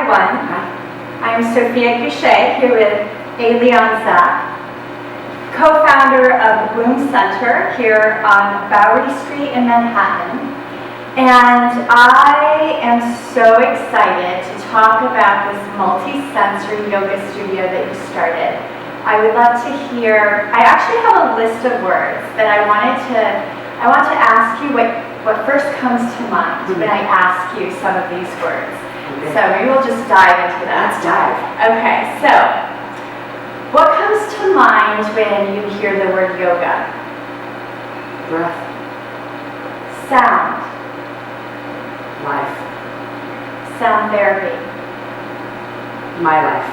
everyone. I'm Sophia Gushée, here with Elian, co-founder of Woom Center here on Bowery Street in Manhattan. And I am so excited to talk about this multi-sensory yoga studio that you started. I would love to hear, I actually have a list of words that I want to ask you what first comes to mind when I ask you some of these words. Okay. So maybe we'll just dive into that. Let's dive. Okay, so what comes to mind when you hear the word yoga? Breath. Sound. Life. Sound therapy. My life.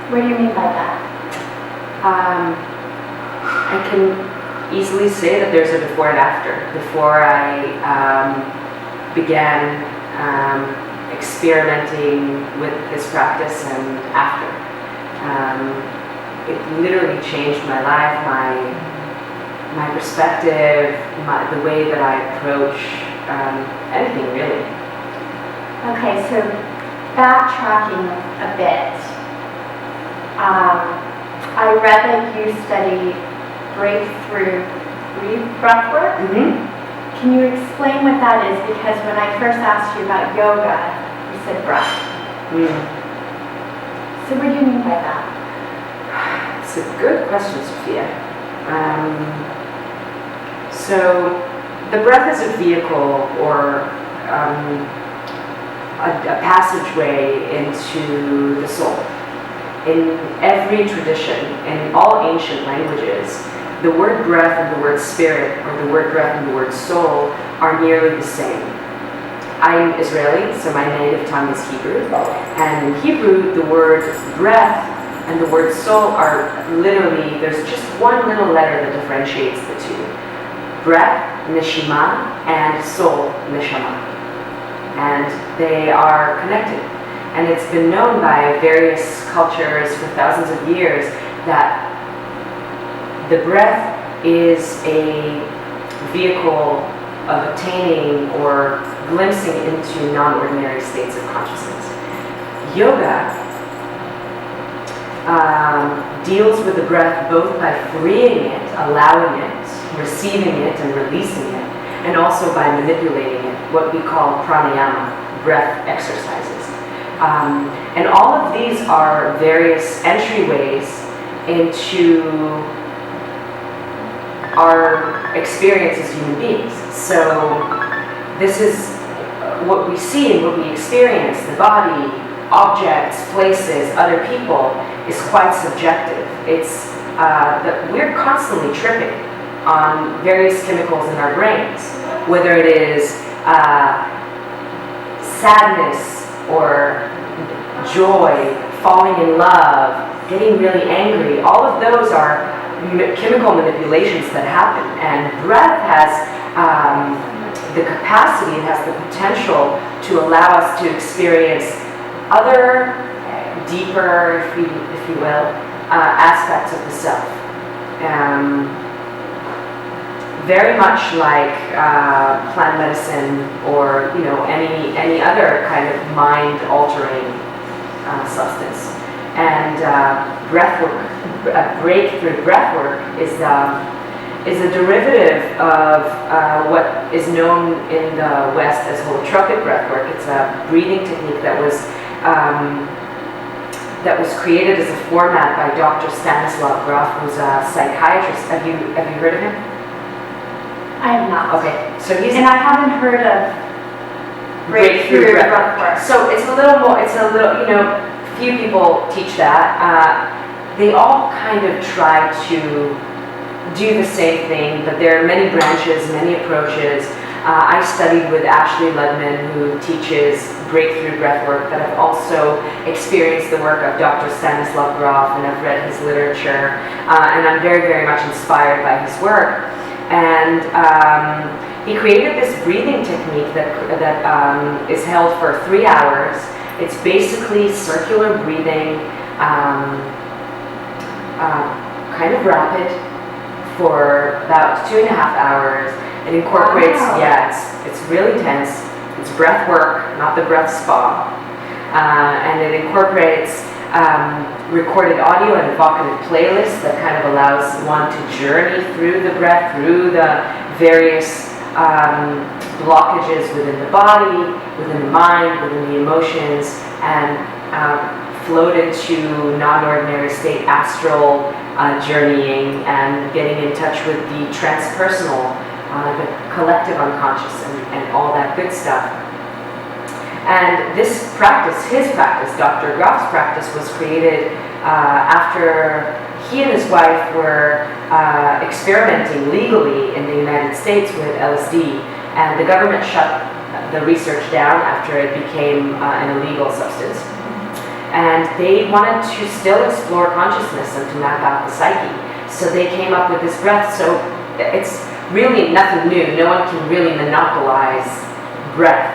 What do you mean by that? I can easily say that there's a before and after. Before I began experimenting with this practice, and after. It literally changed my life, my perspective, the way that I approach anything really. Okay, so backtracking a bit, I read that you study breakthrough breathwork. Mm-hmm. Can you explain what that is? Because when I first asked you about yoga, you said breath. So what do you mean by that? It's a good question, Sophia. So the breath is a vehicle or a passageway into the soul. In every tradition, in all ancient languages, the word breath and the word spirit, or the word breath and the word soul, are nearly the same. I'm Israeli, so my native tongue is Hebrew. And in Hebrew, the word breath and the word soul are literally, there's just one little letter that differentiates the two. Breath, neshima, and soul, neshama. And they are connected. And it's been known by various cultures for thousands of years that the breath is a vehicle of attaining or glimpsing into non-ordinary states of consciousness. Yoga deals with the breath both by freeing it, allowing it, receiving it, and releasing it, and also by manipulating it, what we call pranayama, breath exercises. And all of these are various entryways into our experience as human beings. So this is what we see and what we experience, the body, objects, places, other people, is quite subjective. It's that we're constantly tripping on various chemicals in our brains, whether it is sadness or joy, falling in love, getting really angry. All of those are chemical manipulations that happen, and breath has the capacity, it has the potential to allow us to experience other, deeper, if you will, aspects of the self. Very much like plant medicine, or any other kind of mind-altering substance. And breathwork, breakthrough breathwork, is a derivative of what is known in the West as holotropic breathwork. It's a breathing technique that was created as a format by Dr. Stanislav Graf, who's a psychiatrist. Have you heard of him? I have not. Okay, so I haven't heard of breakthrough breathwork. So it's a little more. Few people teach that. They all kind of try to do the same thing, but there are many branches, many approaches. I studied with Ashley Ledman, who teaches breakthrough breathwork, but I've also experienced the work of Dr. Stanislav Grof, and I've read his literature, and I'm very, very much inspired by his work. And he created this breathing technique that is held for 3 hours. It's basically circular breathing, kind of rapid, for about 2.5 hours. It incorporates, wow. Yeah, it's really tense. It's breath work, not the breath spa. And it incorporates recorded audio and evocative playlists that kind of allows one to journey through the breath, through the various blockages within the body, within the mind, within the emotions, and float into non-ordinary state astral journeying and getting in touch with the transpersonal, the collective unconscious, and all that good stuff. And this practice, his practice, Dr. Grafs' practice, was created after he and his wife were experimenting legally in the United States with LSD, and the government shut the research down after it became an illegal substance. And they wanted to still explore consciousness and to map out the psyche. So they came up with this breath. So it's really nothing new. No one can really monopolize breath.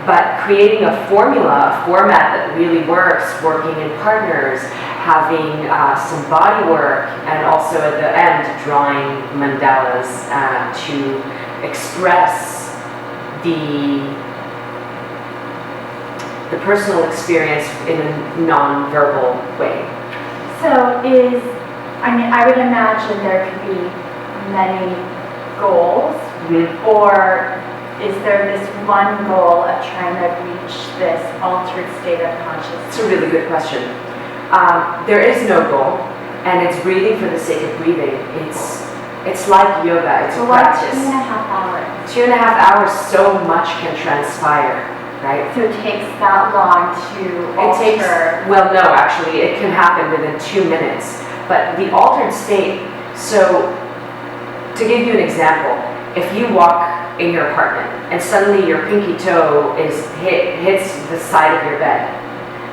But creating a formula, a format that really works, working in partners, having some body work, and also at the end drawing mandalas to express the personal experience in a non-verbal way. So I would imagine there could be many goals, or is there this one goal of trying to reach this altered state of consciousness? It's a really good question. There is no goal, and it's breathing for the sake of breathing. It's like yoga, it's a practice. 2.5 hours? 2.5 hours, so much can transpire, right? So it takes that long to alter? Well, no, actually, it can happen within 2 minutes. But the altered state, so to give you an example, if you walk in your apartment and suddenly your pinky toe hits the side of your bed,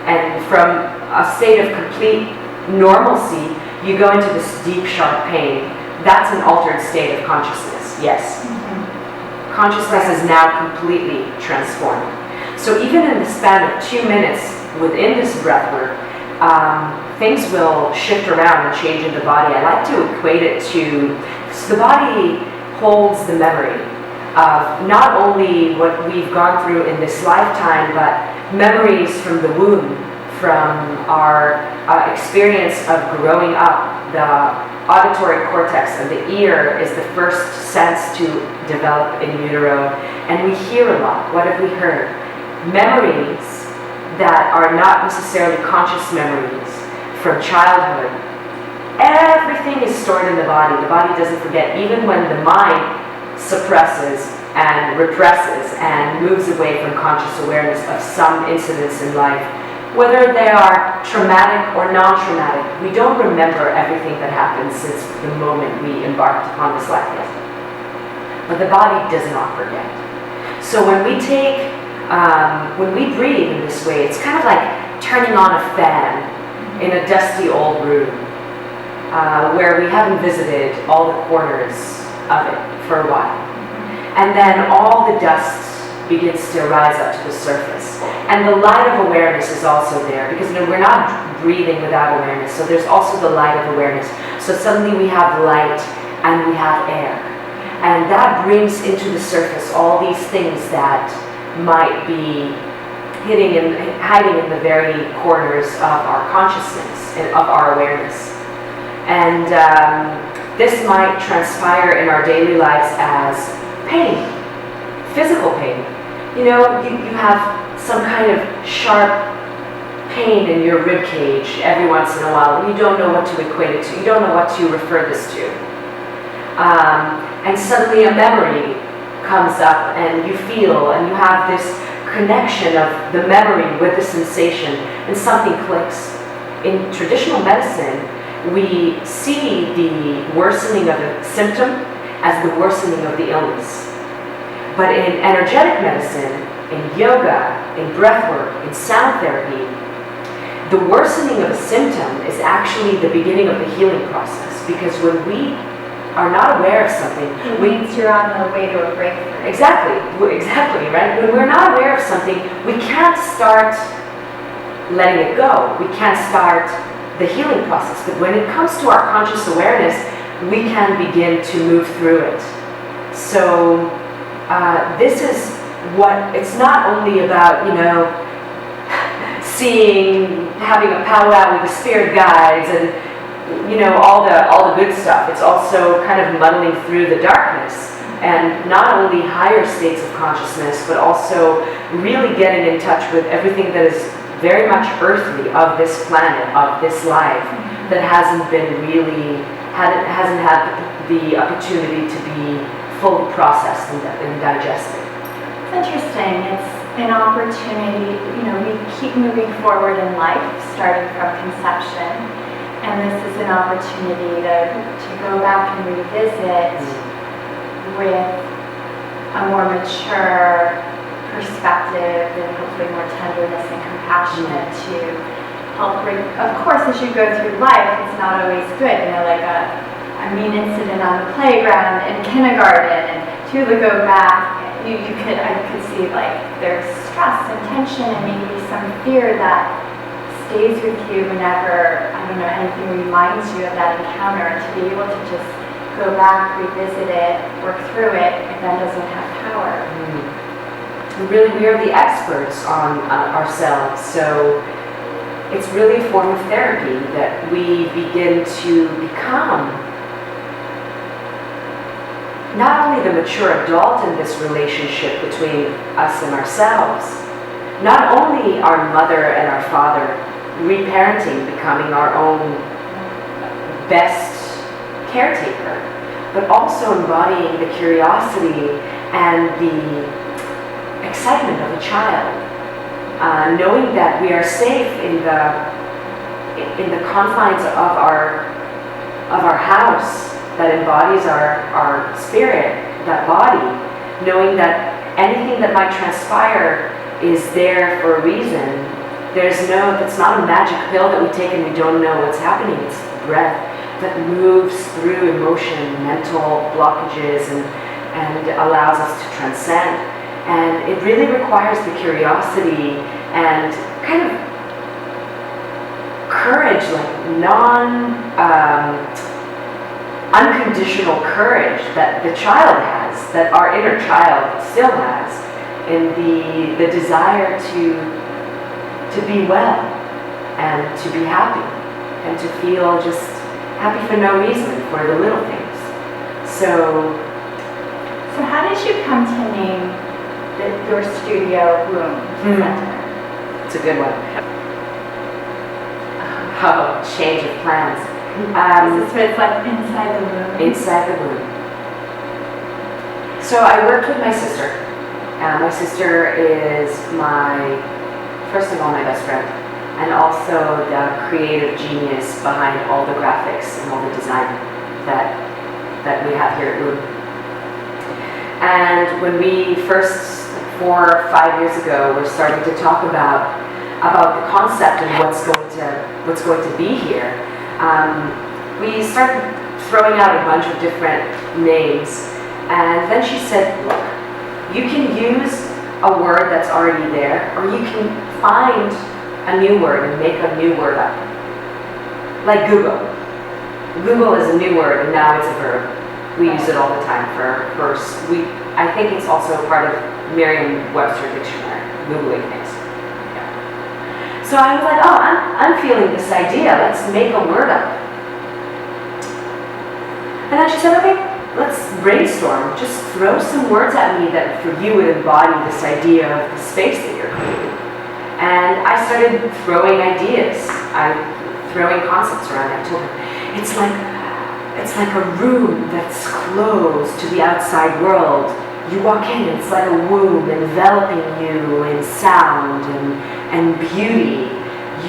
and from a state of complete normalcy, you go into this deep, sharp pain, that's an altered state of consciousness, yes. Consciousness is now completely transformed. So even in the span of 2 minutes within this breath work, things will shift around and change in the body. I like to equate it to, so the body holds the memory of not only what we've gone through in this lifetime, but memories from the womb, from our experience of growing up. The auditory cortex and the ear is the first sense to develop in utero, and we hear a lot. What have we heard? Memories that are not necessarily conscious memories from childhood. Everything is stored in the body. The body doesn't forget, even when the mind suppresses and represses and moves away from conscious awareness of some incidents in life, whether they are traumatic or non-traumatic. We don't remember everything that happened since the moment we embarked upon this life yet. But the body does not forget. So when we breathe in this way, it's kind of like turning on a fan in a dusty old room where we haven't visited all the corners of it for a while. And then all the dust begins to rise up to the surface. And the light of awareness is also there, because we're not breathing without awareness, so there's also the light of awareness. So suddenly we have light and we have air. And that brings into the surface all these things that might be hiding in the very corners of our consciousness and of our awareness. And this might transpire in our daily lives as pain, physical pain. You have some kind of sharp pain in your rib cage every once in a while, and you don't know what to equate it to. You don't know what to refer this to. And suddenly a memory comes up, and you feel, and you have this connection of the memory with the sensation, and something clicks. In traditional medicine, we see the worsening of the symptom as the worsening of the illness. But in energetic medicine, in yoga, in breathwork, in sound therapy, the worsening of a symptom is actually the beginning of the healing process. Because when we are not aware of something, it means you're on the way to a breakthrough. Exactly, right? When we're not aware of something, we can't start letting it go. We can't start the healing process. But when it comes to our conscious awareness, we can begin to move through it. So this is it's not only about, having a powwow with the spirit guides and, all the good stuff. It's also kind of muddling through the darkness and not only higher states of consciousness, but also really getting in touch with everything that is very much earthly of this planet, of this life, that hasn't had the opportunity to be fully processed and digested. It's interesting. It's an opportunity, we keep moving forward in life, starting from conception, and this is an opportunity to go back and revisit with a more mature perspective and hopefully more tenderness and compassionate to help bring, of course, as you go through life, it's not always good, like a mean incident on the playground in kindergarten, and to go back, I could see there's stress and tension and maybe some fear that stays with you whenever, anything reminds you of that encounter, and to be able to just go back, revisit it, work through it, it then doesn't have power. Really, we are the experts on ourselves, so it's really a form of therapy that we begin to become not only the mature adult in this relationship between us and ourselves, not only our mother and our father reparenting, becoming our own best caretaker, but also embodying the curiosity and the excitement of a child, knowing that we are safe in the confines of our house that embodies our spirit, that body, knowing that anything that might transpire is there for a reason. It's not a magic pill that we take and we don't know what's happening. It's breath that moves through emotion, mental blockages, and allows us to transcend. And it really requires the curiosity and kind of courage, unconditional courage that the child has, that our inner child still has, in the desire to be well and to be happy and to feel just happy for no reason, for the little things. So how did you come to name your studio Woom Center? It's a good one. Oh, change of plans. This is what it's like inside the womb. Inside the womb. So I worked with my sister. My sister is first of all, my best friend, and also the creative genius behind all the graphics and all the design that we have here at Woom. And when we first, 4 or 5 years ago, were starting to talk about the concept and what's going to be here, we started throwing out a bunch of different names, and then she said, look, you can use a word that's already there, or you can find a new word and make a new word up. Like Google. Google is a new word and now it's a verb. We use it all the time I think it's also part of Merriam-Webster dictionary, Googling things. Yeah. So I was like, oh, I'm feeling this idea, let's make a word up. And then she said, okay, let's brainstorm. Just throw some words at me that for you would embody this idea of the space that you're creating. And I started throwing ideas, throwing concepts around. I told her, it's like a room that's closed to the outside world. You walk in, it's like a womb enveloping you in sound and beauty.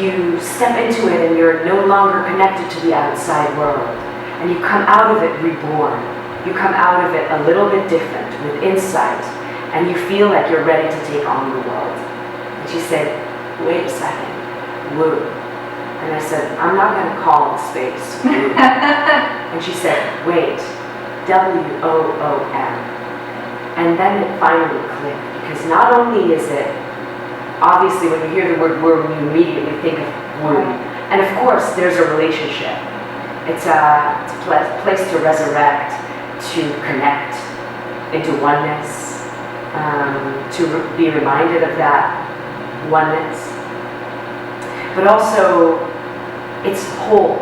You step into it and you're no longer connected to the outside world. And you come out of it reborn. You come out of it a little bit different, with insight, and you feel like you're ready to take on the world. And she said, wait a second, Woom. And I said, I'm not going to call the space Woom. And she said, wait, W-O-O-M. And then it finally clicked, because not only is it, obviously when you hear the word womb, you immediately think of womb. And of course, there's a relationship. It's a place to resurrect, to connect into oneness, to be reminded of that oneness. But also, it's whole.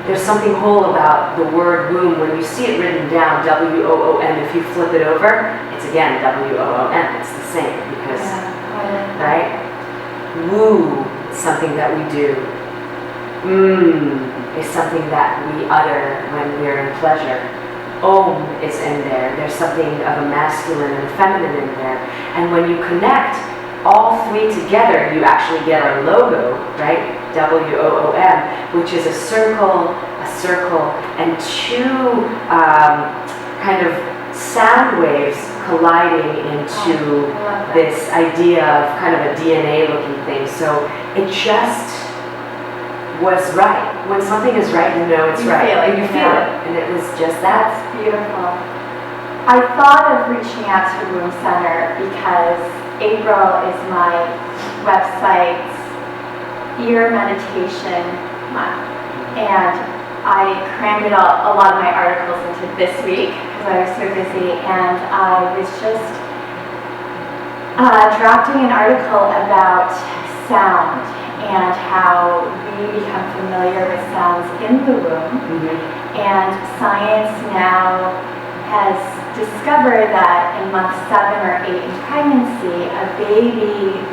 There's something whole about the word womb. When you see it written down, W-O-O-M, if you flip it over, it's again W-O-O-M. It's the same because, right? Woo is something that we do. Is something that we utter when we're in pleasure. Om is in there. There's something of a masculine and a feminine in there. And when you connect all three together, you actually get our logo, right? W-O-O-M, which is a circle, and two kind of sound waves colliding into this idea of kind of a DNA-looking thing. So it just was right. When something is right, you know it's right. You feel it. And it was just that. That's beautiful. I thought of reaching out to Woom Center because April is my website's ear meditation month. And I crammed a lot of my articles into this week because I was so busy. And I was just drafting an article about sound and how we become familiar with sounds in the womb. And science now has discovered that in month 7 or 8 in pregnancy, a baby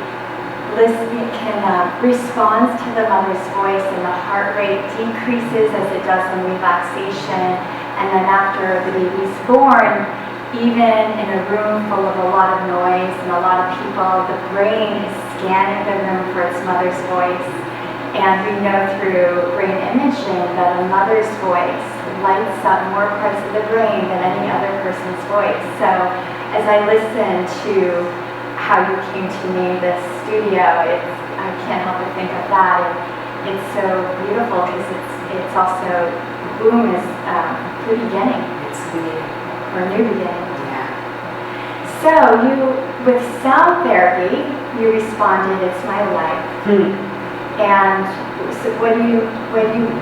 can responds to the mother's voice, and the heart rate decreases as it does in relaxation. And then after the baby's born, even in a room full of a lot of noise and a lot of people, the brain is scanning the room for its mother's voice. And we know through brain imaging that a mother's voice lights up more parts of the brain than any other person's voice. So as I listen to how you came to name this studio, I can't help but think of that. It's so beautiful because it's also, Woom is the beginning. It's the beginning. Or a new beginning. Yeah. So with sound therapy, you responded, "It's my life." And so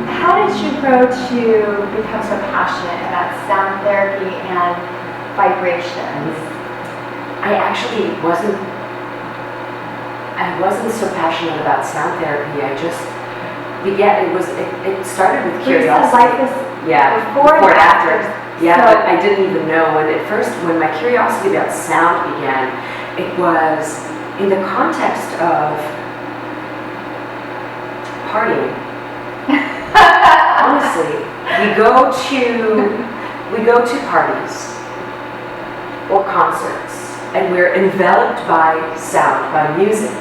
how did you grow to become so passionate about sound therapy and vibrations? I actually wasn't so passionate about sound therapy. I just it started with curiosity. Like this before and after. Yeah, so, but I didn't even know when my curiosity about sound began, it was in the context of partying. Honestly, we go to parties or concerts, and we're enveloped by sound, by music.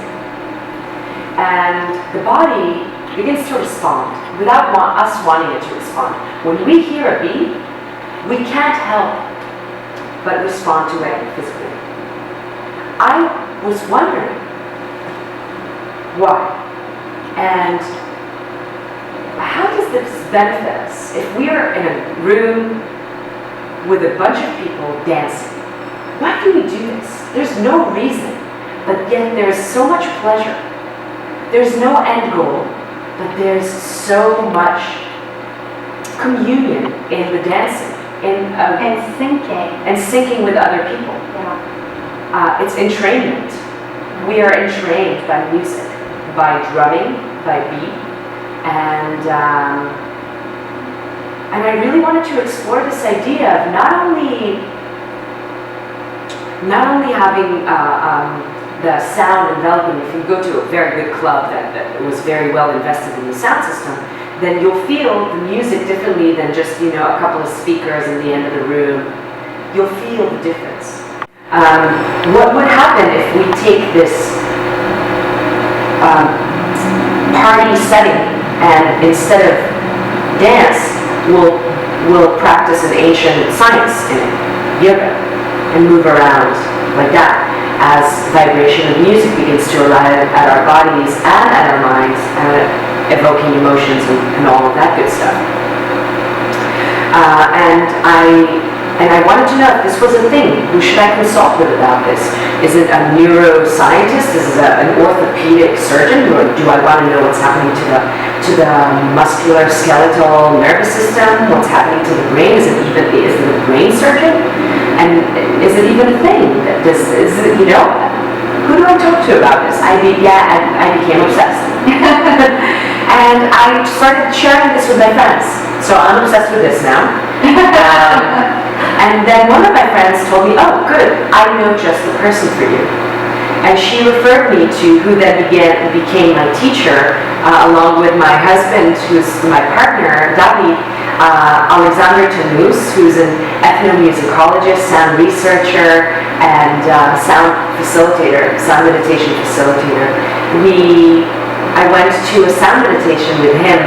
And the body begins to respond without us wanting it to respond. When we hear a beat, we can't help but respond to it physically. I was wondering why. And how does this benefit us? If we are in a room with a bunch of people dancing, why do we do this? There's no reason, but yet there's so much pleasure. There's no end goal, but there's so much communion in the dancing. And syncing with other people. Yeah. It's entrainment. We are entrained by music, by drumming, by beat, and I really wanted to explore this idea of not only having the sound enveloping. If you go to a very good club that was very well invested in the sound system, then you'll feel the music differently than just a couple of speakers in the end of the room. You'll feel the difference. What would happen if we take this party setting and instead of dance, we'll practice an ancient science in it, yoga, and move around like that as vibration of music begins to arrive at our bodies and at our minds, evoking emotions and all of that good stuff. And I wanted to know if this was a thing. Who should I consult with about this? Is it a neuroscientist? Is it an orthopedic surgeon? Or do I want to know what's happening to the muscular skeletal nervous system? What's happening to the brain? Is it a brain surgeon? And is it even a thing? Is to about this. I became obsessed. And I started sharing this with my friends. So I'm obsessed with this now. And then one of my friends told me, oh, good, I know just the person for you. And she referred me to who then became my teacher, along with my husband, who's my partner, David, Alexander Tanous, who's an ethnomusicologist, sound researcher, and sound meditation facilitator. I went to a sound meditation with him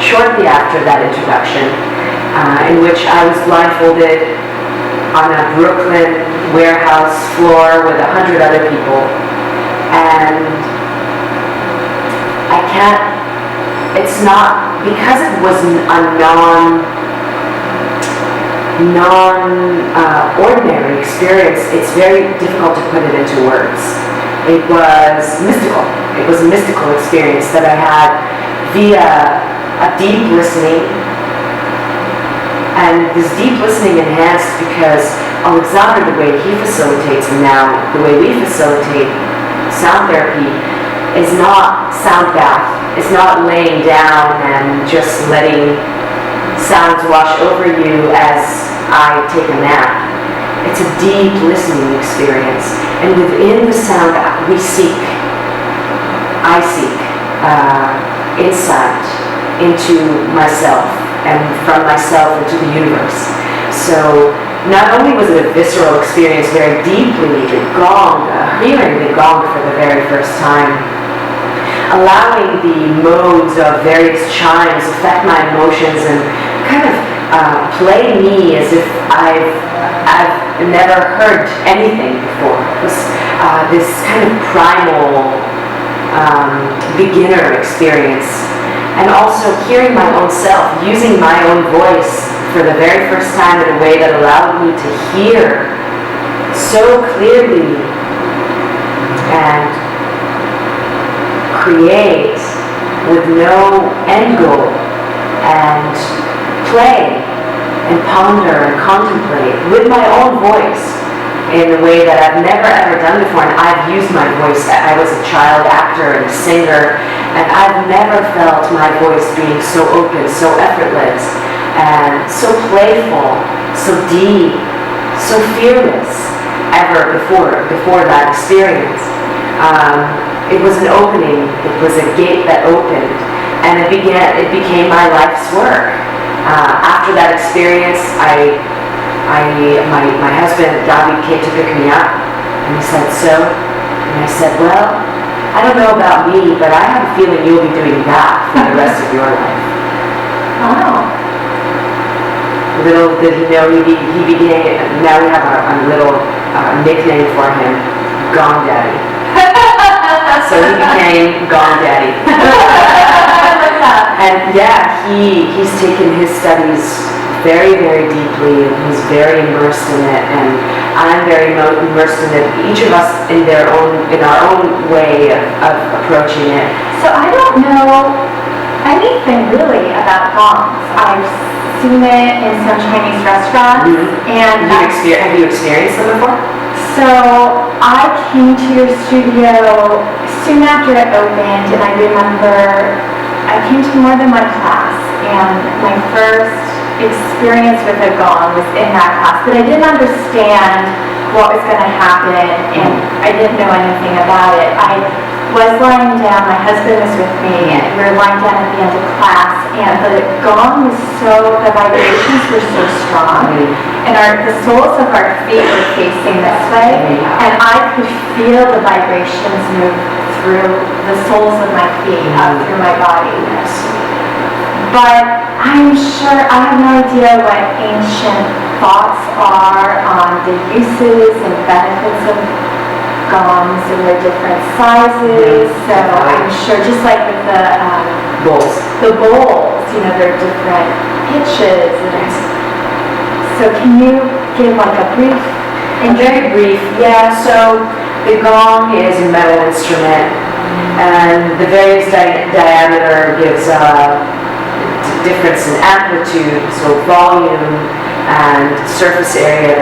shortly after that introduction, in which I was blindfolded on a Brooklyn warehouse floor with 100 other people, and it's not, because it was a non-ordinary experience, it's very difficult to put it into words. It was mystical. It was a mystical experience that I had via a deep listening. And this deep listening enhanced because Alexander, the way he facilitates, and now the way we facilitate sound therapy, is not sound bath. It's not laying down and just letting sounds wash over you as I take a nap. It's a deep listening experience. And within the sound, I seek insight into myself, and from myself into the universe. So not only was it a visceral experience very deeply, hearing the gong for the very first time, allowing the modes of various chimes affect my emotions and kind of play me as if I've never heard anything before. It was this kind of primal beginner experience. And also hearing my own self, using my own voice for the very first time in a way that allowed me to hear so clearly and create with no end goal, and play and ponder and contemplate with my own voice in a way that I've never ever done before. And I've used my voice. I was a child actor and a singer, and I've never felt my voice being so open, so effortless, and so playful, so deep, so fearless ever before that experience. It was an opening. It was a gate that opened, and it became my life's work. After that experience, my husband, David, came to pick me up, and he said, so? And I said, well, I don't know about me, but I have a feeling you'll be doing that for the rest of your life. Wow. Little did he know, now we have a little nickname for him, Gong Daddy. So he became Gong Daddy. And yeah, he's taken his studies very, very deeply, and he's very immersed in it, and I'm very immersed in it. Each of us in our own way of approaching it. So I don't know anything really about gongs. I've seen it in some Chinese restaurants, and have you experienced them before? So I came to your studio soon after it opened, and I remember I came to more than one class, and my first experience with a gong was in that class, but I didn't understand what was going to happen, and I didn't know anything about it. I was lying down, my husband was with me, and we were lying down at the end of class, and the gong was the vibrations were so strong, and the soles of our feet were facing this way, and I could feel the vibrations move through the soles of my feet, up through my body. But I'm sure, I have no idea what ancient thoughts are on the uses and benefits of gongs and their different sizes. So I'm sure, just like with the bowls, they're different pitches. So can you give like a brief? Very brief, yeah. So the gong is a metal instrument, and the various diameter gives difference in amplitude, so volume and surface area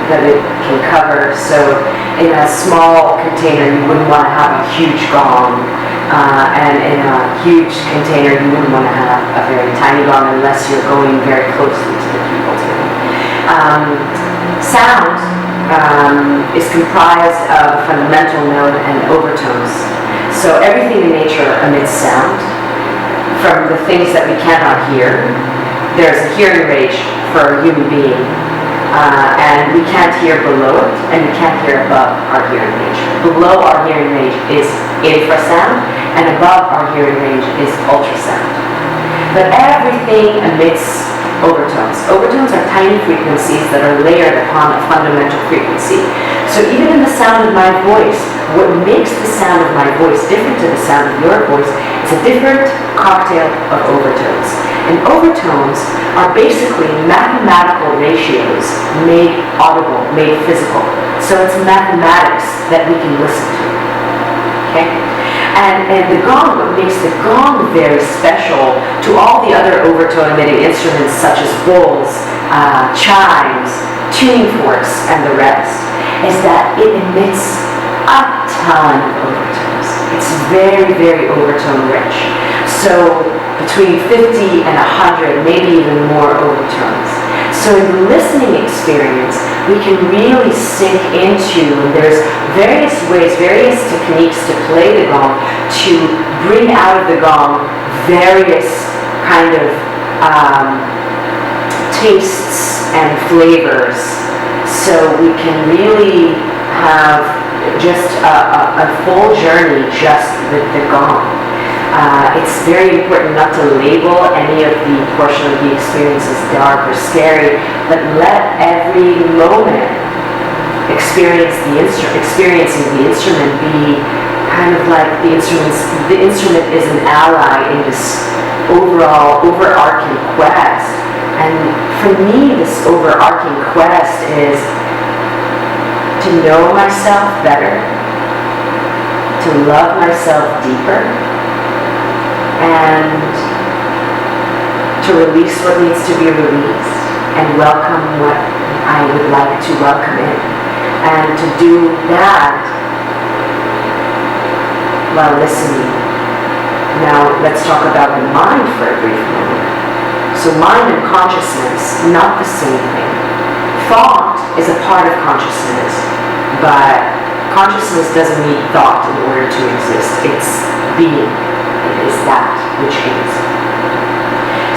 that it can cover. So in a small container, you wouldn't want to have a huge gong, and in a huge container, you wouldn't want to have a very tiny gong unless you're going very closely to the people too. Sound is comprised of fundamental note and overtones. So everything in nature emits sound. From the things that we cannot hear, there's a hearing range for a human being, and we can't hear below it, and we can't hear above our hearing range. Below our hearing range is infrasound, and above our hearing range is ultrasound. But everything emits overtones. Overtones are tiny frequencies that are layered upon a fundamental frequency. So even in the sound of my voice, what makes the sound of my voice different to the sound of your voice is a different cocktail of overtones. And overtones are basically mathematical ratios made audible, made physical. So it's mathematics that we can listen to. Okay? And the gong, what makes the gong very special to all the other overtone emitting instruments such as bowls, chimes, tuning forks, and the rest, is that it emits a ton of overtones. It's very, very overtone rich. So between 50 and 100, maybe even more overtones. So in the listening experience, we can really sink into, and there's various ways, various techniques to play the gong to bring out of the gong various kind of tastes and flavors. So we can really have just a full journey just with the gong. It's very important not to label any of the portion of the experience as dark or scary, but let every moment experiencing the instrument be kind of like the instrument is an ally in this overarching quest. And for me, this overarching quest is to know myself better, to love myself deeper, and to release what needs to be released and welcome what I would like to welcome in. And to do that while listening. Now let's talk about the mind for a brief moment. So mind and consciousness, not the same thing. Thought is a part of consciousness, but consciousness doesn't need thought in order to exist. It's being. It is that which is.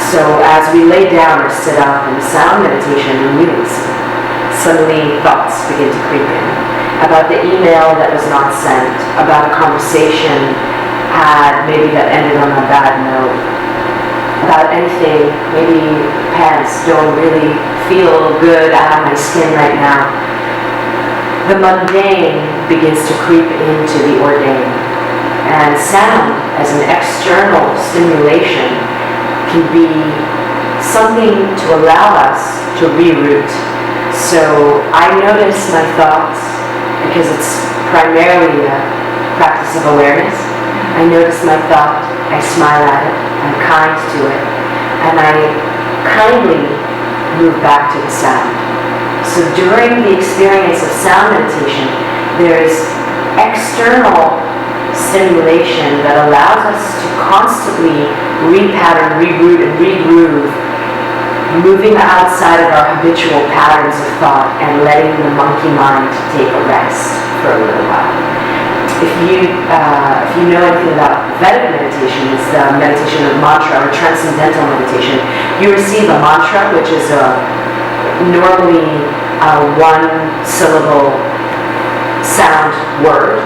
So as we lay down or sit up in sound meditation and we listen, suddenly thoughts begin to creep in about the email that was not sent, about a conversation maybe that ended on a bad note, about anything. Maybe pants don't really feel good out of my skin right now. The mundane begins to creep into the ordained. And sound, as an external stimulation, can be something to allow us to reroute. So I notice my thoughts because it's primarily a practice of awareness. I notice my thought, I smile at it, I'm kind to it, and I kindly move back to the sound. So during the experience of sound meditation, there is external stimulation that allows us to constantly repattern, reroute, and regroove, moving outside of our habitual patterns of thought and letting the monkey mind take a rest for a little while. If you know anything about Vedic meditation, it's the meditation of mantra or transcendental meditation. You receive a mantra, which is normally a one-syllable sound word.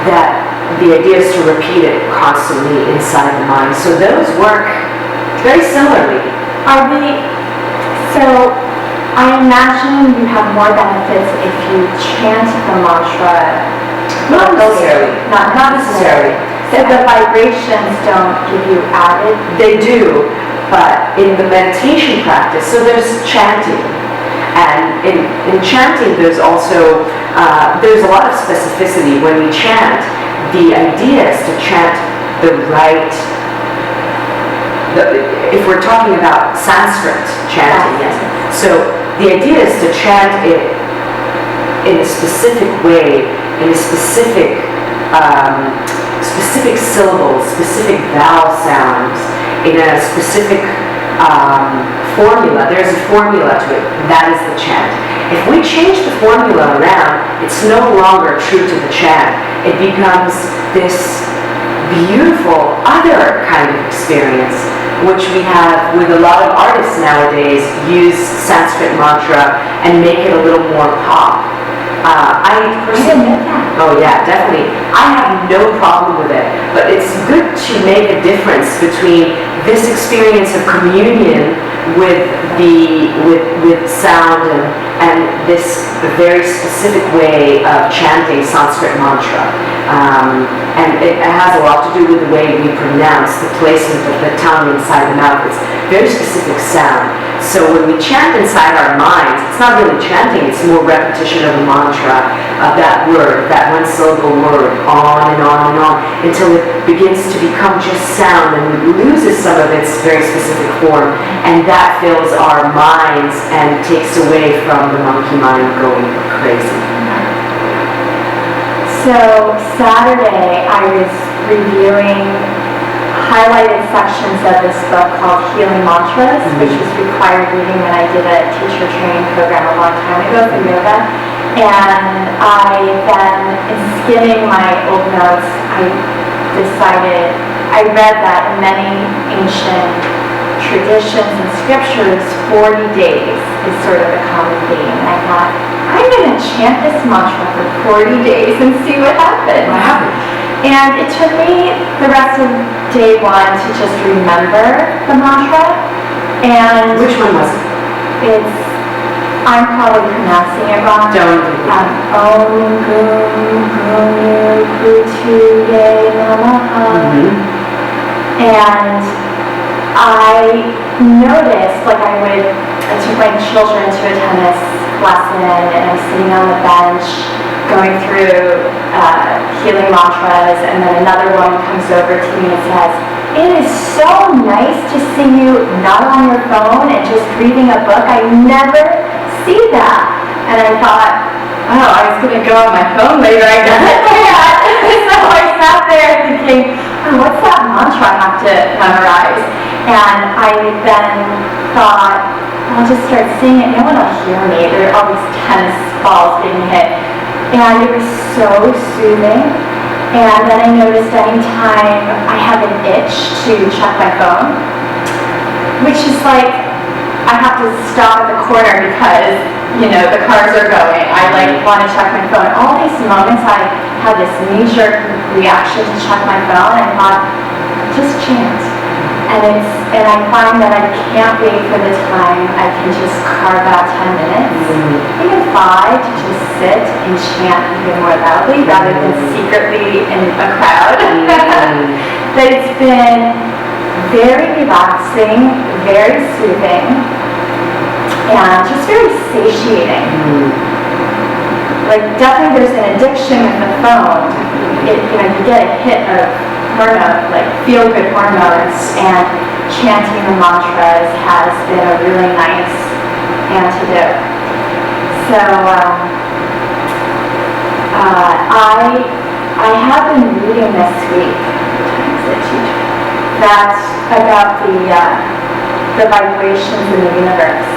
That the idea is to repeat it constantly inside the mind. So those work very similarly. So I imagine you have more benefits if you chant the mantra. Not necessarily. Not necessarily. So the vibrations don't give you added? They do, but in the meditation practice, so there's chanting. And in chanting, there's also, there's a lot of specificity. When we chant, the idea is to chant the right, if we're talking about Sanskrit chanting, yes. So the idea is to chant it in a specific way, in a specific syllables, specific vowel sounds, in a specific formula. There's a formula to it. That is the chant. If we change the formula around, it's no longer true to the chant. It becomes this beautiful other kind of experience, which we have with a lot of artists nowadays use Sanskrit mantra and make it a little more pop. I personally, oh yeah, definitely. I have no problem with it, but it's good to make a difference between this experience of communion with sound and this very specific way of chanting Sanskrit mantra. And it has a lot to do with the way we pronounce, the placement of the tongue inside the mouth. It's very specific sound. So when we chant inside our minds, it's not really chanting, it's more repetition of a mantra, of that word, that one syllable word, on and on and on, until it begins to become just sound and it loses some of its very specific form. And that fills our minds and takes away from the monkey mind going crazy. So Saturday I was reviewing highlighted sections of this book called Healing Mantras, which was required reading when I did a teacher training program a long time ago for yoga. And I then, in skimming my old notes, I decided, I read that in many ancient traditions and scriptures, 40 days is sort of a common theme. And I thought, I'm going to chant this mantra for 40 days and see what happens. What happened? And it took me the rest of day one to just remember the mantra. And which one was it? I'm probably pronouncing it wrong. Don't. Om Gum Gum Kutuye Namaha. And I noticed, like I took my children to a tennis lesson and I'm sitting on the bench going through healing mantras, and then another woman comes over to me and says, "It is so nice to see you not on your phone and just reading a book. I never see that." And I thought, oh, I was going to go on my phone later, I guess. So I sat there thinking, oh, what's that mantra I have to memorize? And I then thought, I'll just start singing it. No one will hear me. There are all these tennis balls getting hit. And it was so soothing. And then I noticed anytime I have an itch to check my phone, which is like, I have to stop at the corner because, the cars are going. I want to check my phone. All these moments I had this knee-jerk reaction to check my phone, and I thought, just chant. And I find that I can't wait for the time I can just carve out 10 minutes, even 5, to just sit and chant even more loudly rather than secretly in a crowd. But it's been very relaxing, very soothing, and just very satiating. Like, definitely there's an addiction with the phone. You get a hit of hormone, like feel-good hormones, and chanting the mantras has been a really nice antidote. So I have been reading this week, that's about the vibrations in the universe.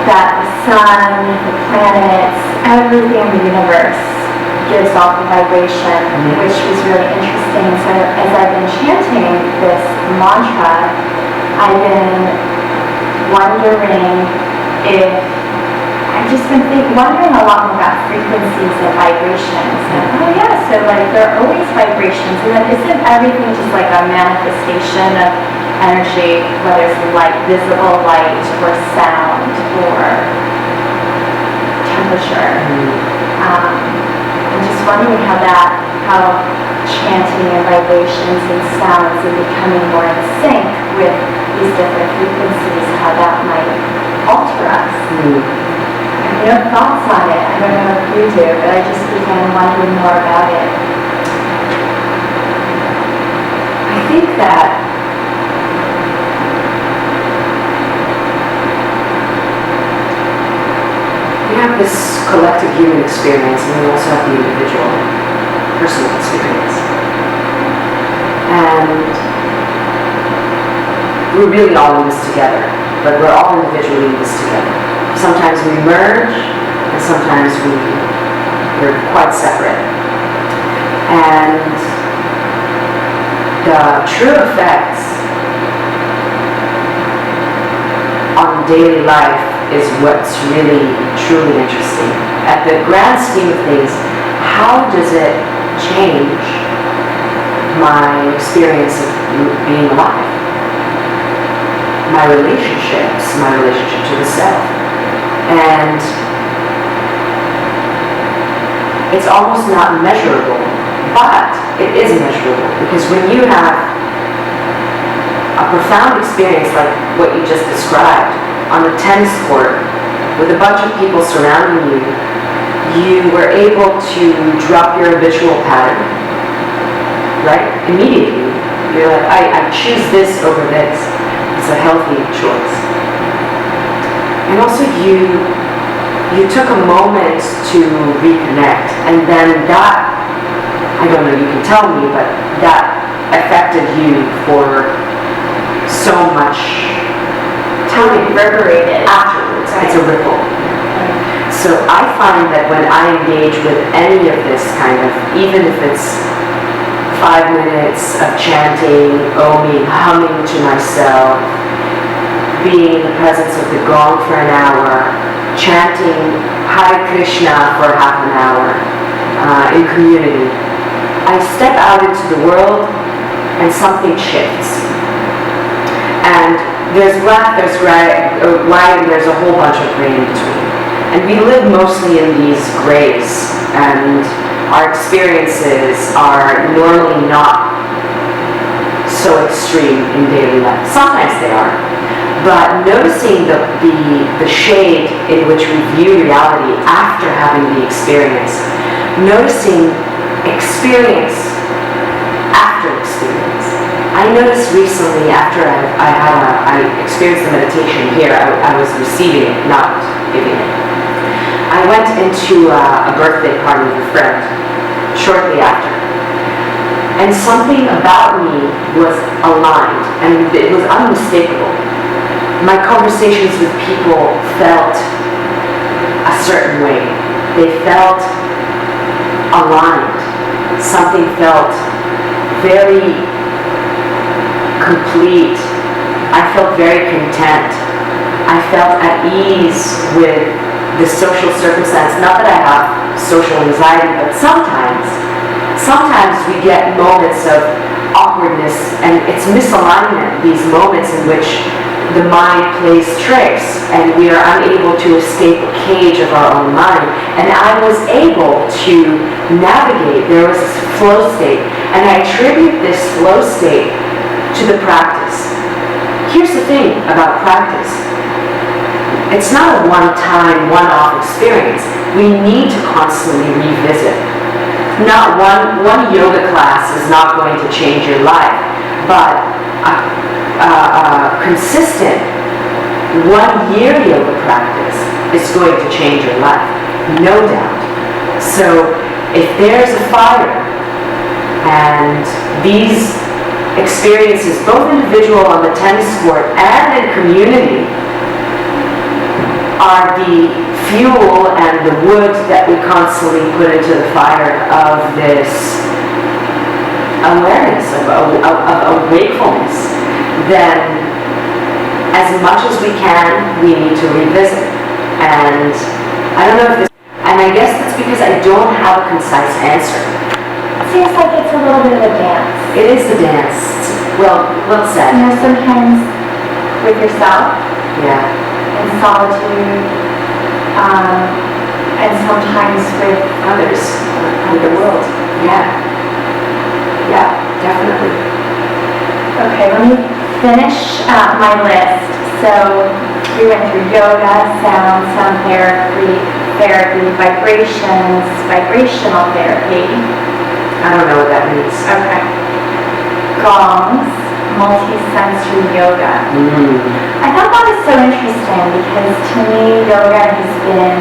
That the sun, the planets, everything in the universe gives off a vibration, which was really interesting. So as I've been chanting this mantra, I've been wondering if, I've just been wondering a lot more about frequencies and vibrations. And so there are always vibrations, and then isn't everything just like a manifestation of energy, whether it's light, visible light, or sound, or temperature? I'm just wondering how chanting and vibrations and sounds and becoming more in sync with these different frequencies, how that might alter us. I have no thoughts on it. I don't know if you do, but I just began wondering more about it. I think that we have this collective human experience, and we also have the individual personal experience. And we're really all in this together, but we're all individually in this together. Sometimes we merge, and sometimes we're quite separate. And the true effects on daily life is what's really, truly interesting. At the grand scheme of things, how does it change my experience of being alive? My relationships, my relationship to the self. And it's almost not measurable, but it is measurable, because when you have a profound experience like what you just described on a tennis court with a bunch of people surrounding you, you were able to drop your habitual pattern, right? Immediately. You're like, I choose this over this. It's a healthy choice. And also you took a moment to reconnect, and then that, I don't know, you can tell me, but that affected you for so much time. Reverberated. Afterwards, Right. It's a ripple. Right. So I find that when I engage with any of this kind of, even if it's 5 minutes of chanting, oming, humming to myself, being in the presence of the Gong for an hour, chanting Hare Krishna for half an hour in community, I step out into the world and something shifts. And there's black, there's white, and there's a whole bunch of gray in between. And we live mostly in these grays, and our experiences are normally not so extreme in daily life. Sometimes they are. But noticing the shade in which we view reality after having the experience, noticing experience after experience. I noticed recently after I experienced the meditation here, I was receiving it, not giving it. I went into a birthday party with a friend shortly after. And something about me was aligned, and it was unmistakable. My conversations with people felt a certain way. They felt aligned. Something felt very complete. I felt very content. I felt at ease with the social circumstance. Not that I have social anxiety, but sometimes we get moments of awkwardness, and it's misalignment, these moments in which the mind plays tricks and we are unable to escape a cage of our own mind. And I was able to navigate. There was this flow state, and I attribute this flow state to the practice. Here's the thing about practice. It's not a one-time, one-off experience. We need to constantly revisit. Not one yoga class is not going to change your life, but consistent 1 year yoga practice is going to change your life, no doubt. So if there's a fire, and these experiences, both individual on the tennis court and in community, are the fuel and the wood that we constantly put into the fire of this awareness, of wakefulness, then as much as we can, we need to revisit. And I don't know if this, and I guess that's because I don't have a concise answer. Seems like it's a little bit of a dance. It is the dance. Well said. You know, sometimes with yourself, Yeah. in solitude, and sometimes with Others, with the world. Yeah. Yeah, definitely. Okay, let me finish my list. So we went through yoga, sound therapy, vibrations, vibrational therapy. I don't know what that means. Okay. Gongs, multisensory yoga. I thought that was so interesting because to me yoga has been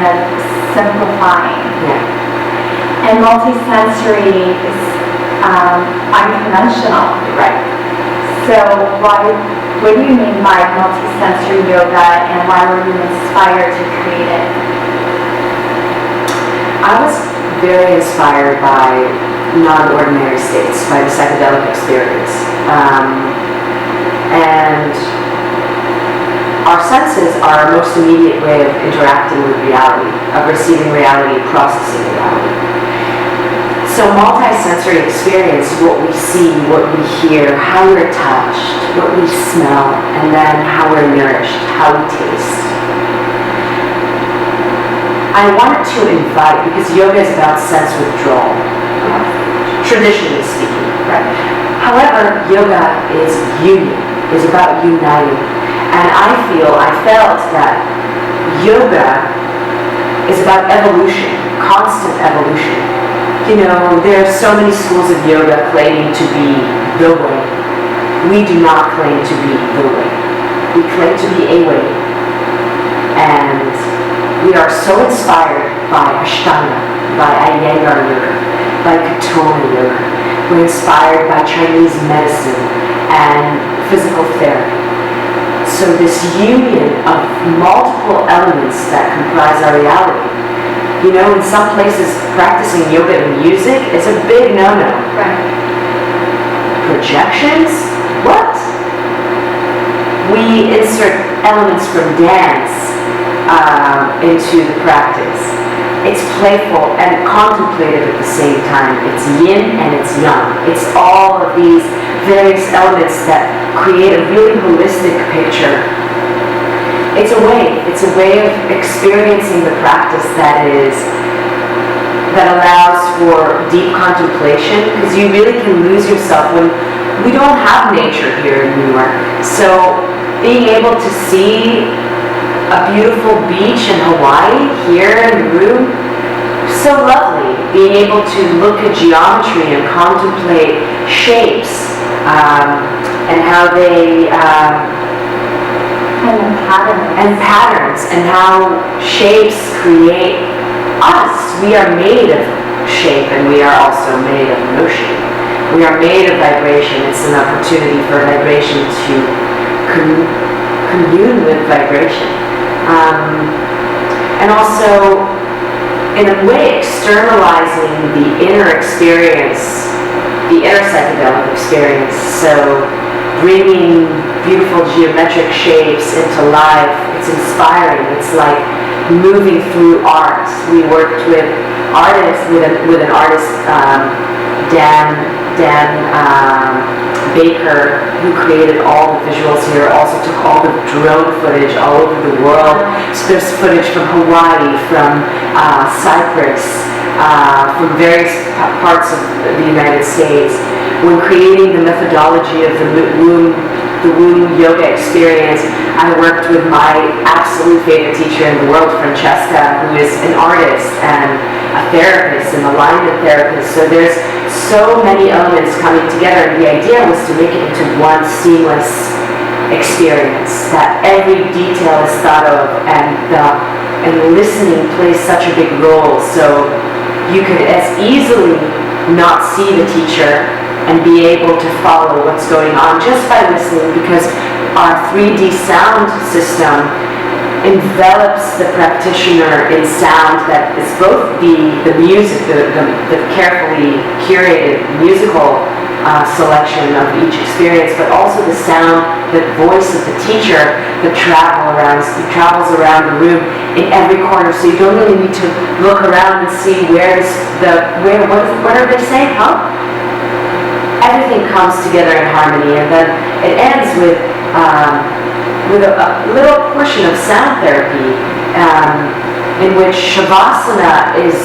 simplifying. Yeah. And multisensory is unconventional. Right. So what do you mean by multisensory yoga and why were you inspired to create it? I was very inspired by non-ordinary states, by the psychedelic experience. And our senses are our most immediate way of interacting with reality, of receiving reality, processing reality. So multisensory experience, what we see, what we hear, how we're touched, what we smell, and then how we're nourished, how we taste. I wanted to invite, because yoga is about sense withdrawal, traditionally speaking. Right. However, yoga is union, is about uniting. And I felt that yoga is about evolution, constant evolution. You know, there are so many schools of yoga claiming to be the way. We do not claim to be the way. We claim to be a way. And we are so inspired by Ashtanga, by Iyengar yoga, by Katona yoga. We're inspired by Chinese medicine and physical therapy. So this union of multiple elements that comprise our reality. You know, in some places, practicing yoga and music is a big no-no. Right. Projections? What? We insert elements from dance into the practice. It's playful and contemplative at the same time. It's yin and it's yang. It's all of these various elements that create a really holistic picture. It's a way of experiencing the practice that allows for deep contemplation, because you really can lose yourself when we don't have nature here in New York. So being able to see a beautiful beach in Hawaii here in the room, so lovely. Being able to look at geometry and contemplate shapes and how they and patterns and how shapes create us. We are made of shape and we are also made of motion. We are made of vibration. It's an opportunity for vibration to commune with vibration. And also, in a way, externalizing the inner experience, the inner psychedelic experience. So bringing beautiful geometric shapes into life. It's inspiring. It's like moving through art. We worked with artists, with an artist, Dan Baker, who created all the visuals here, also took all the drone footage all over the world. So there's footage from Hawaii, from Cyprus, from various parts of the United States. When creating the methodology of the Woom yoga experience, I worked with my absolute favorite teacher in the world, Francesca, who is an artist and a therapist, an alignment therapist. So there's so many elements coming together, and the idea was to make it into one seamless experience, that every detail is thought of, and listening plays such a big role. So you could as easily not see the teacher and be able to follow what's going on just by listening, because our 3D sound system envelops the practitioner in sound that is both the music, the carefully curated musical selection of each experience, but also the sound, the voice of the teacher that travels around the room in every corner. So you don't really need to look around and see what are they saying, huh? Everything comes together in harmony, and then it ends with a little portion of sound therapy in which Shavasana is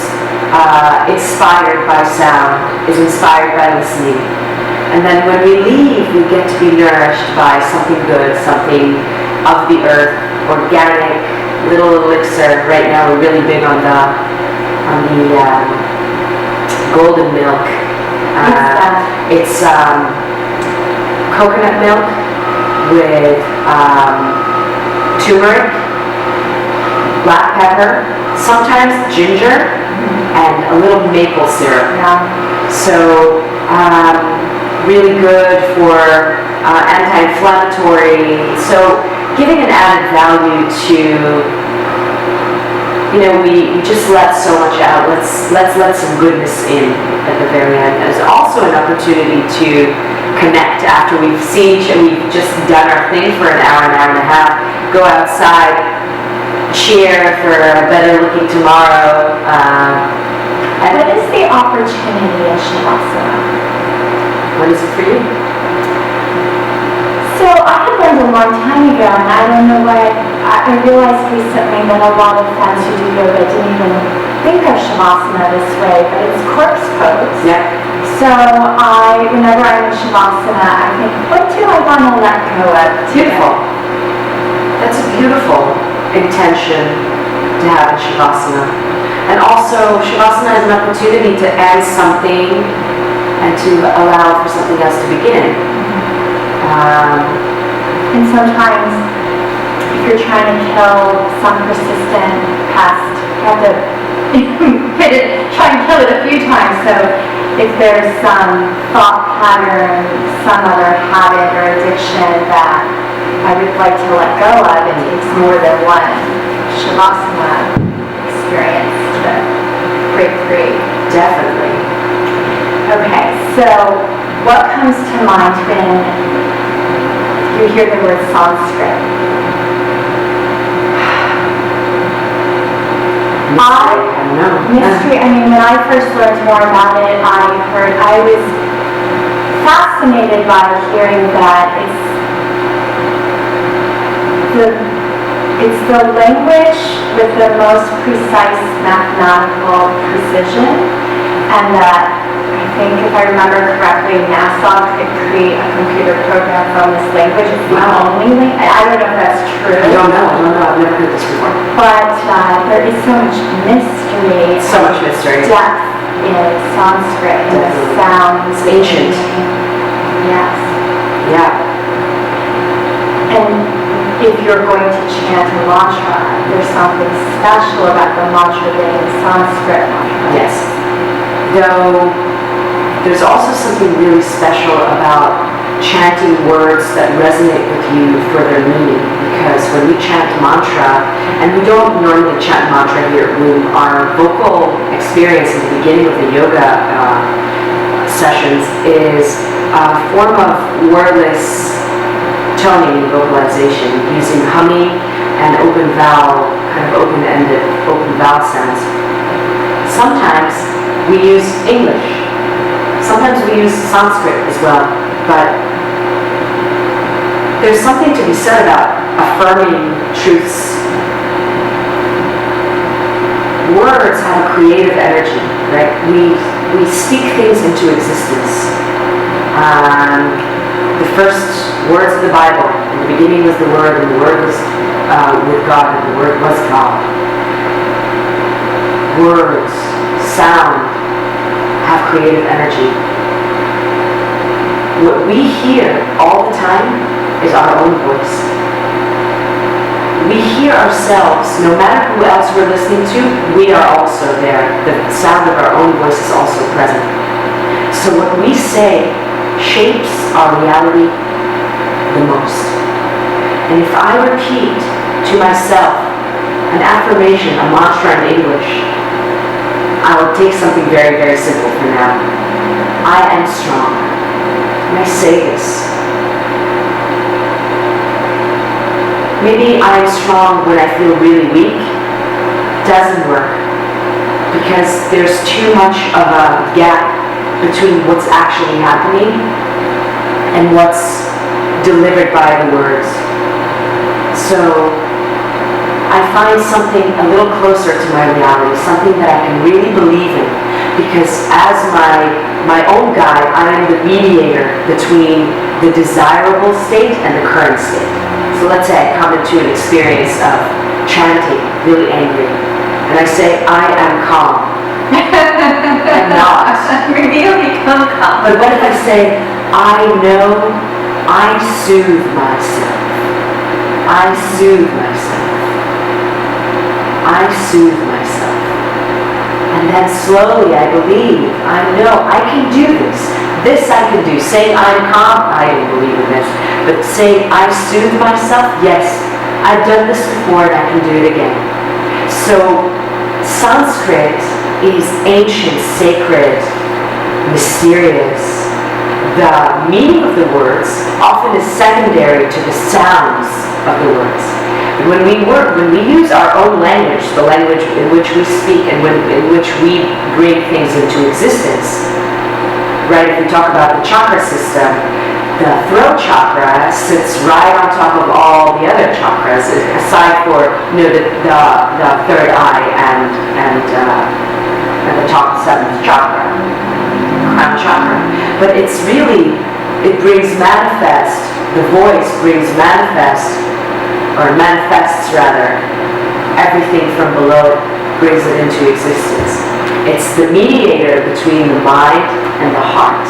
inspired by sound, is inspired by listening. And then when we leave, we get to be nourished by something good, something of the earth, organic, little elixir. Right now we're really big on the golden milk. It's coconut milk with turmeric, black pepper, sometimes ginger, and a little maple syrup. Yeah. So really good for anti-inflammatory. So giving an added value to, we just let so much out. Let's let some goodness in at the very end. There's also an opportunity to connect after we've we've just done our thing for an hour and a half. Go outside, cheer for a better looking tomorrow. What is the opportunity in Shavasana? What is it for you? So I had learned a long time ago, and I don't know why, I realized recently that a lot of fans who do yoga didn't even think of Shavasana this way, but it's corpse pose. Yeah. So whenever I'm in Shavasana, I think, what do I want to let go of? Beautiful. That's a beautiful intention to have in Shavasana. And also, Shavasana is an opportunity to end something and to allow for something else to begin. And sometimes, if you're trying to kill some persistent past, you have to try and kill it a few times. So if there's some thought pattern, some other habit or addiction that I would like to let go of, it takes more than one Shavasana experience to break free. Definitely. Okay, so what comes to mind when you hear the word Sanskrit? I don't know. Mystery, when I first learned more about it, I was fascinated by hearing that it's the language with the most precise mathematical precision, and that I think, if I remember correctly, NASA could create a computer program from this language. It's the only language. I don't know if that's true. I don't know. I've never heard this before. But there is so much mystery. So much mystery. Depth in Sanskrit, and the sounds. It's ancient. Yes. Yeah. And if you're going to chant a mantra, there's something special about the mantra being Sanskrit mantra. Yes. Though there's also something really special about chanting words that resonate with you for their meaning. Because when we chant mantra, and we don't normally chant mantra here at Woom, our vocal experience in the beginning of the yoga sessions is a form of wordless toning and vocalization using humming and open vowel, kind of open-ended, open vowel sounds. Sometimes we use English. Sometimes we use Sanskrit as well, but there's something to be said about affirming truths. Words have a creative energy, right? We speak things into existence. The first words of the Bible, in the beginning was the Word, and the Word was with God, and the Word was God. Words, sound, have creative energy. What we hear all the time is our own voice. We hear ourselves, no matter who else we're listening to, we are also there. The sound of our own voice is also present. So what we say shapes our reality the most. And if I repeat to myself an affirmation, a mantra in English, I will take something very, very simple for now. I am strong. And I say this. Maybe I am strong when I feel really weak. Doesn't work. Because there's too much of a gap between what's actually happening and what's delivered by the words. So I find something a little closer to my reality, something that I can really believe in, because as my own guide, I am the mediator between the desirable state and the current state. So let's say I come into an experience of chanting, really angry, and I say, I am calm. I'm not. Maybe you'll become calm. But what if I say, I know I soothe myself. I soothe myself. I soothe myself. And then slowly I believe, I know I can do this. This I can do. Saying I'm calm, I don't believe in this. But saying I soothe myself, yes, I've done this before and I can do it again. So Sanskrit is ancient, sacred, mysterious. The meaning of the words often is secondary to the sounds of the words. When we use our own language, the language in which we speak and in which we bring things into existence, right? If we talk about the chakra system, the throat chakra sits right on top of all the other chakras, aside for the third eye and the top seventh chakra, crown chakra. But it's really, it brings manifest. The voice brings manifest. Or manifests rather, everything from below it, brings it into existence. It's the mediator between the mind and the heart.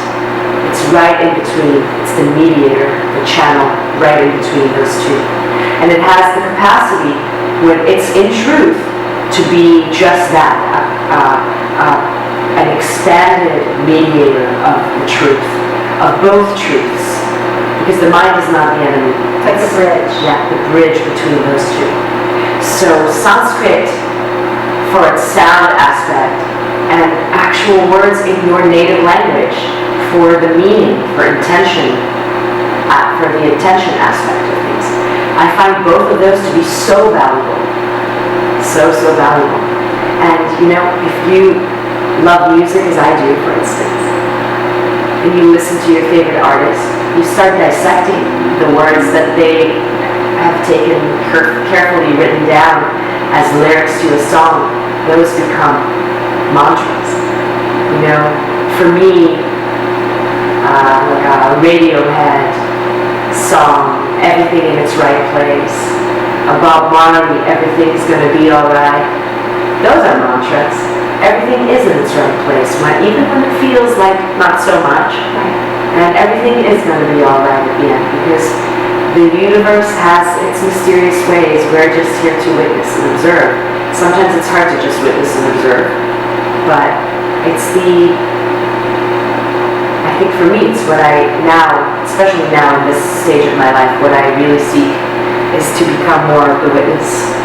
It's right in between. It's the mediator, the channel, right in between those two. And it has the capacity, when it's in truth, to be just that, an expanded mediator of the truth, of both truths. Because the mind is not the enemy. It's like the bridge. Yeah, the bridge between those two. So Sanskrit, for its sound aspect, and actual words in your native language, for the meaning, for intention, for the intention aspect of things. I find both of those to be so valuable. So valuable. And if you love music as I do, for instance, and you listen to your favorite artist, you start dissecting the words that they have taken carefully written down as lyrics to a song. Those become mantras. For me, like a Radiohead song, Everything in Its Right Place, a Bob Marley, Everything's Gonna Be Alright. Those are mantras. Everything is in its right place, even when it feels like not so much. And everything is going to be all right at the end, because the universe has its mysterious ways. We're just here to witness and observe. Sometimes it's hard to just witness and observe, but I think for me, it's what I now, especially now in this stage of my life, what I really seek is to become more of the witness.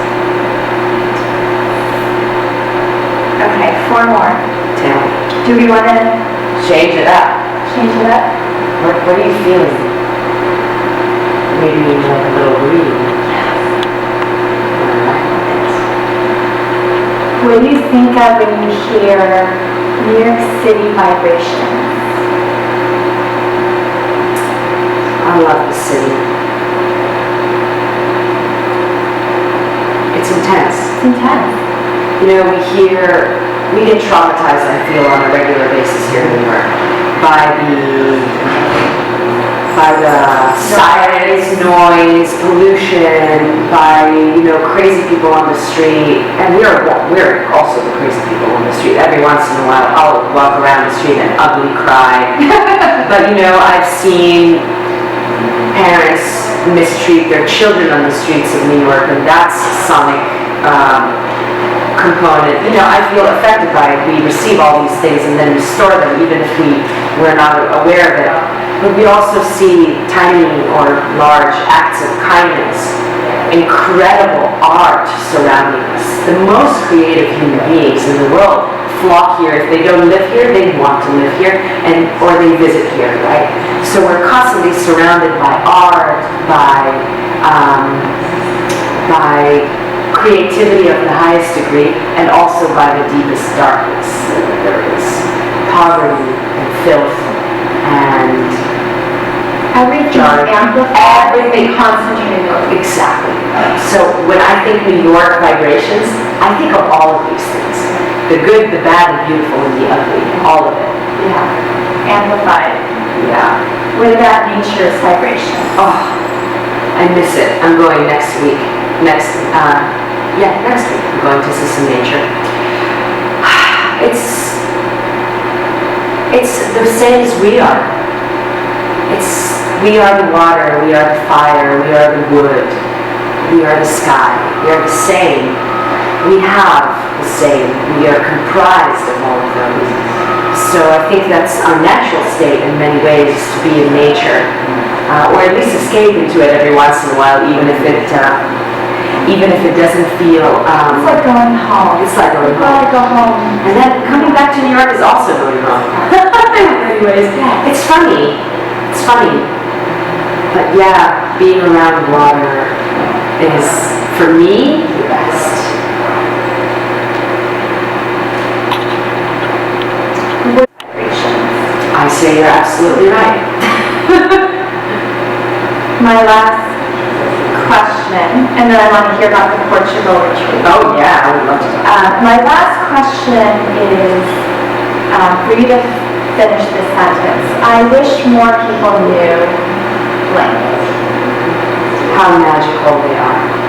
Okay, 4 more. Tell me. Do we want to Change it up. change it up? What are you feeling? Maybe like a little breathe. What do you think of when you hear New York City vibrations? I love the city. It's intense. It's intense. We get traumatized, I feel, on a regular basis here in New York by the sirens, noise, pollution, by crazy people on the street. And we're also the crazy people on the street. Every once in a while, I'll walk around the street and ugly cry. But I've seen parents mistreat their children on the streets of New York, and that's sonic component. I feel affected by it. We receive all these things and then we store them, even if we're not aware of it. But we also see tiny or large acts of kindness, incredible art surrounding us. The most creative human beings in the world flock here. If they don't live here, they want to live here, or they visit here, right? So we're constantly surrounded by art, by creativity of the highest degree, and also by the deepest darkness. There is poverty and filth and Everything amplified, everything concentrated. Exactly. So when I think New York vibrations, I think of all of these things. The good, the bad, the beautiful, and the ugly. All of it. Yeah. Amplified. Yeah. What about nature's vibration? Oh, I miss it. I'm going next week. Next week. I'm going to see some nature. It's the same as we are. It's we are the water, we are the fire, we are the wood, we are the sky, we are the same. We have the same. We are comprised of all of those. So I think that's our natural state in many ways, to be in nature, or at least escape into it every once in a while, even if it doesn't feel. It's like going home. It's like going home. Gotta go home. And then coming back to New York is also going home. Anyways, it's funny. It's funny. But yeah, being around water is, for me, the best. I say you're absolutely right. My last question, and then I want to hear about the Portugal retreat. Oh yeah, I would love to talk. My last question is for you to finish this sentence. I wish more people knew blank. How magical they are.